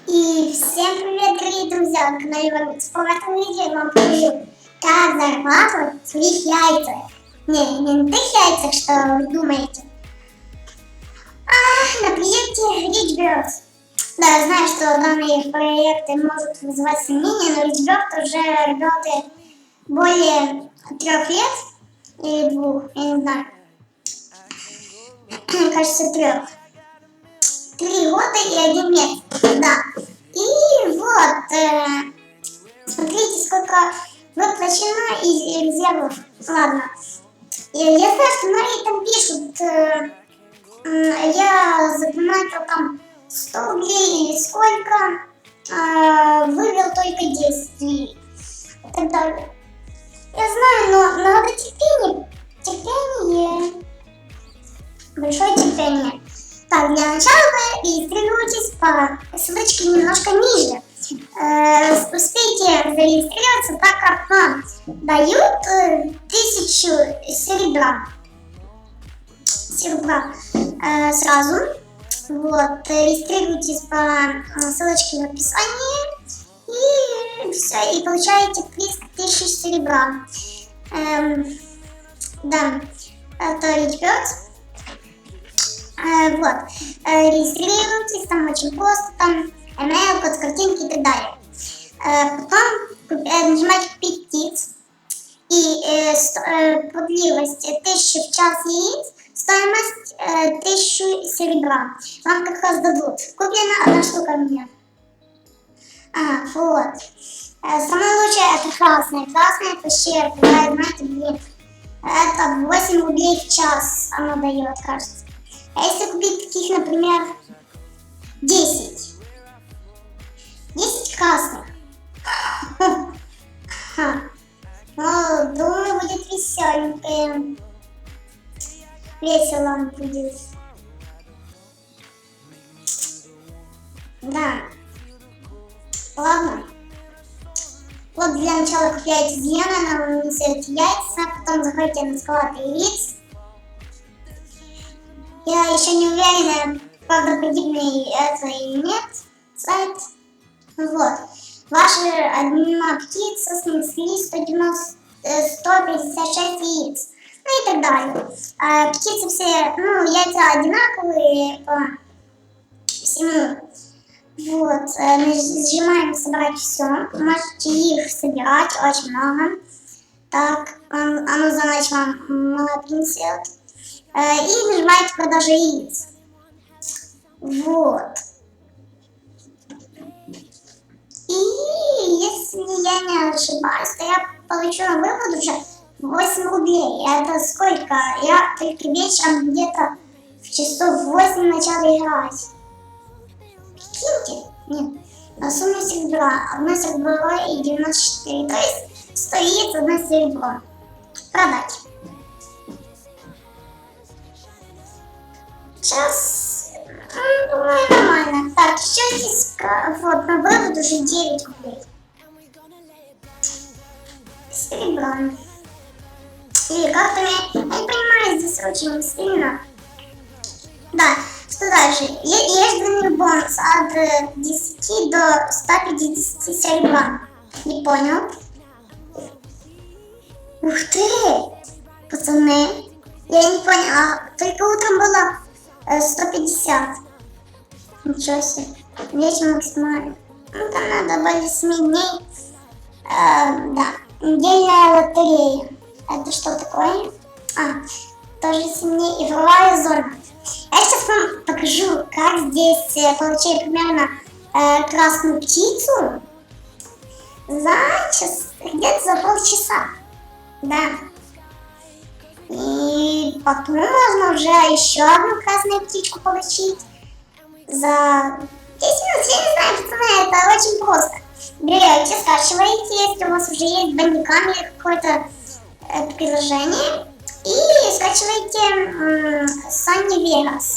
И всем привет, дорогие друзья! На канале Варвикс. В этом видео я вам покажу, как зарабатывать в своих яйцах. Не на тех яйцах, что вы думаете, а на проекте RichBird. Да, я знаю, что данные проекты могут вызывать сомнения, но RichBird уже работает более 3 лет или 2, я не знаю. Мне кажется, 3. 3 года и 1 месяц, да. И вот, смотрите, сколько выплачено из резервов. Ладно. Я знаю, что многие там пишут, я запоминаю там 100 рублей или сколько, вывел только 10 и так далее. Я знаю, но надо терпение. Терпение. Большое терпение. Так, для начала вы регистрируйтесь по ссылочке немножко ниже. Успейте зарегистрироваться, так как вам дают 1000 серебра. Сразу. Вот, регистрируйтесь по ссылочке в описании. И все, и получаете 300 000 серебра. Да, это RichBird. Вот, регистрируйтесь, там очень просто, там email, код, картинки и так далее. Потом нажимаете купить птиц, и плодливость 1000 в час яиц, стоимость 1000 серебра. Вам как раз дадут. Куплена 1 штука у меня. Вот. Самое лучшее это красное. Красное это щерка, да, знаете, блин. Это 8 рублей в час оно дает, кажется. А если купить таких, например, 10 красных, ну, думаю, будет веселенько. Весело будет. Да. Ладно. Вот для начала купляете зеленое, она вам несет яйца, потом заходите на склад яиц. Я еще не уверена, правдоподобный это или нет сайт. Вот. Ваша одна птица снесли 156 яиц. Ну и так далее. Птицы все, ну, яйца одинаковые по всему. Вот. Нажимаем собрать все. Можете их собирать очень много. Так, оно за ночь вам мало принесет. И нажимаете продажа яиц. Вот. И если я не ошибаюсь, то я получу на вывод уже 8 рублей. Это сколько? Я только вечером где-то в часов 8 начала играть. Прикиньте? Нет. На сумме серебра. 1 серебро и 94. То есть 100 яиц, 1 серебро. Продать. Сейчас, думаю, нормально. Так, еще здесь, вот, на вывод уже 9 рублей. Серебро. И картами, я не понимаю, здесь очень сильно. Да, что дальше? Ежедневный бонус от 10 до 150 серебра. Не понял. Ух ты, пацаны. Я не понял, только утром было 150. Ничего себе. Вечером максимально. Ну, там надо более 7 дней. Да. Недельная лотерея. Это что такое? Тоже 7 дней. Игровая зона. Я сейчас вам покажу, как здесь получить примерно красную птицу за час, где-то за полчаса. Да. И потом можно уже еще одну красную птичку получить за 10 минут. Я не знаю, пацаны, это очень просто. Берете, скачиваете, если у вас уже есть бандикам или какое-то приложение, и скачиваете Sunny Vegas.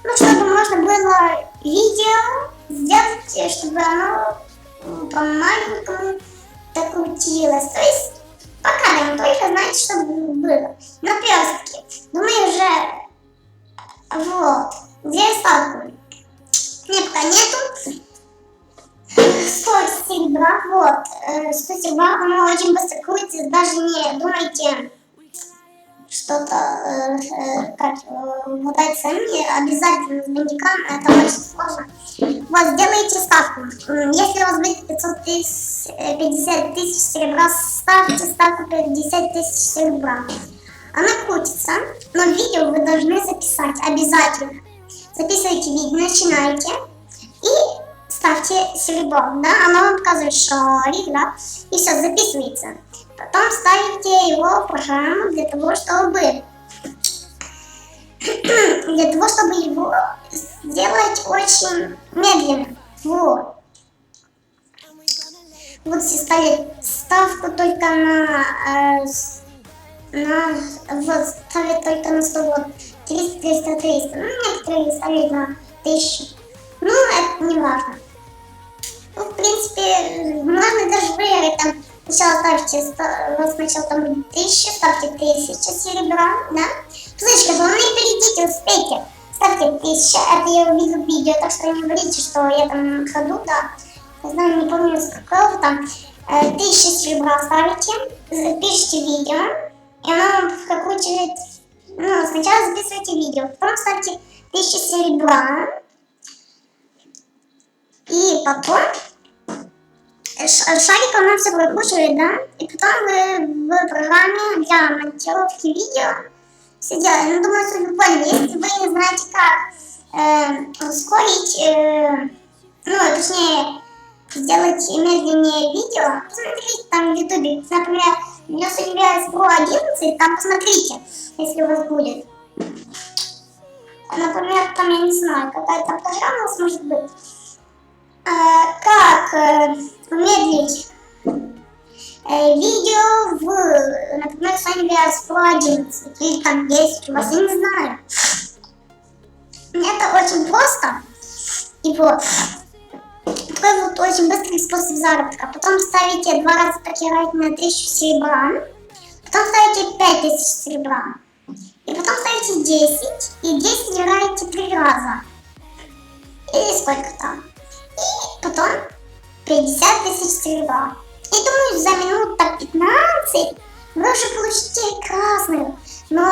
Ну, чтобы можно было видео сделать, чтобы оно по-маленькому так крутилось. То есть пока нам только знаете, что было. Наперстки. Думаю, уже вот. Где ставку? Нет, пока нету. серебра, вот, 100 серебра, оно очень быстро крутится, даже не думайте что-то, как вот эти сами, обязательно с бандикам, это очень сложно. Вот, сделайте ставку. Если у вас будет 50 тысяч серебра, ставьте ставку 50 тысяч серебра. Она крутится, но видео вы должны записать обязательно. Записывайте видео, начинайте и ставьте серебро, да, оно вам показывает шарик, да, и все, записывается. Потом ставите его в программу для того, чтобы его сделать очень медленно. Вот. Вот все ставят ставку только вот, ставят только на 100, вот, 300, 300, 300. Ну, некоторые ставят на 1000. Ну, это не важно. Ну, в принципе, можно даже выиграть там. Сначала ставьте, вот сначала там будет 1000, ставьте 1000 серебра, да? Слышите, главное, перейдите, успейте. Ставьте 1000, это я увидел в видео, так что не говорите, что я там ходу, да. Не знаю, не помню, с какого там. 1000 серебра ставите, пишите видео, и оно вам прокручивает, ну, сначала записывайте видео, потом ставьте 1000 серебра, и потом шарик он все прокручивает, да, и потом вы в программе для монтировки видео все делаете. Ну, думаю, что вы поняли, если вы не знаете, как ускорить, ну, точнее, сделать медленнее видео, посмотрите там в ютубе, например, для Survivors Pro 11, там посмотрите, если у вас будет. Например, там, я не знаю, какая-то программа у вас может быть. Как умедлить видео в, например, Survivors Pro 11 или там 10, у вас, я не знаю. Это очень просто. И вот. Такой вот очень быстрый способ заработка. Потом ставите 2 раза покерать на 1000 серебра. Потом ставите 5000 серебра. И потом ставите 10. И 10 играете 3 раза. Или сколько там. И потом 50 тысяч серебра. И думаю, за минут так 15 вы уже получите красную. Но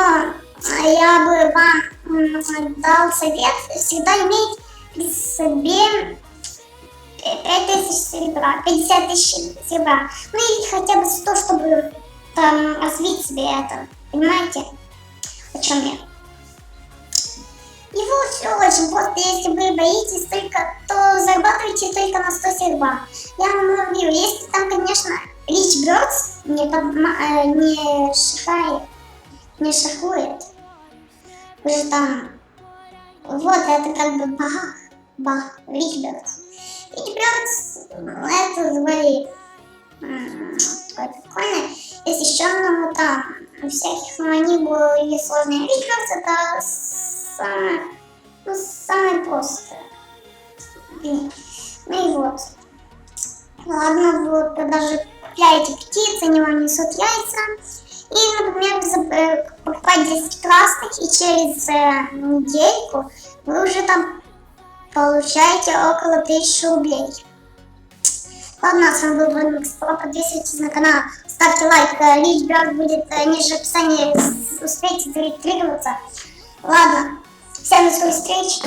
я бы вам дал совет всегда иметь при себе 5000 серебра, 50 тысяч серебра. Ну или хотя бы 100, чтобы там развить себе это. Понимаете, о чем я? И вот все очень просто. Если вы боитесь только, то зарабатывайте только на 100 серебра. Я вам говорю, если там, конечно, Rich Birds не шахует. Уже там, вот это как бы бах, Rich Birds. Rich Birds, это говорит, такое прикольное. Есть еще много там всяких, но они были сложные. Rich Birds это самое простое. Ну и вот. Ладно, вот даже купляете птицы, они вам несут яйца. И, например, покупаете 10 красных, и через недельку вы уже там получаете около 1000 рублей. Ладно, с вами был Владимир, подписывайтесь на канал, ставьте лайк, Rich Bird будет ниже в описании, успейте зарегистрироваться. Ладно, всем до скорой встречи.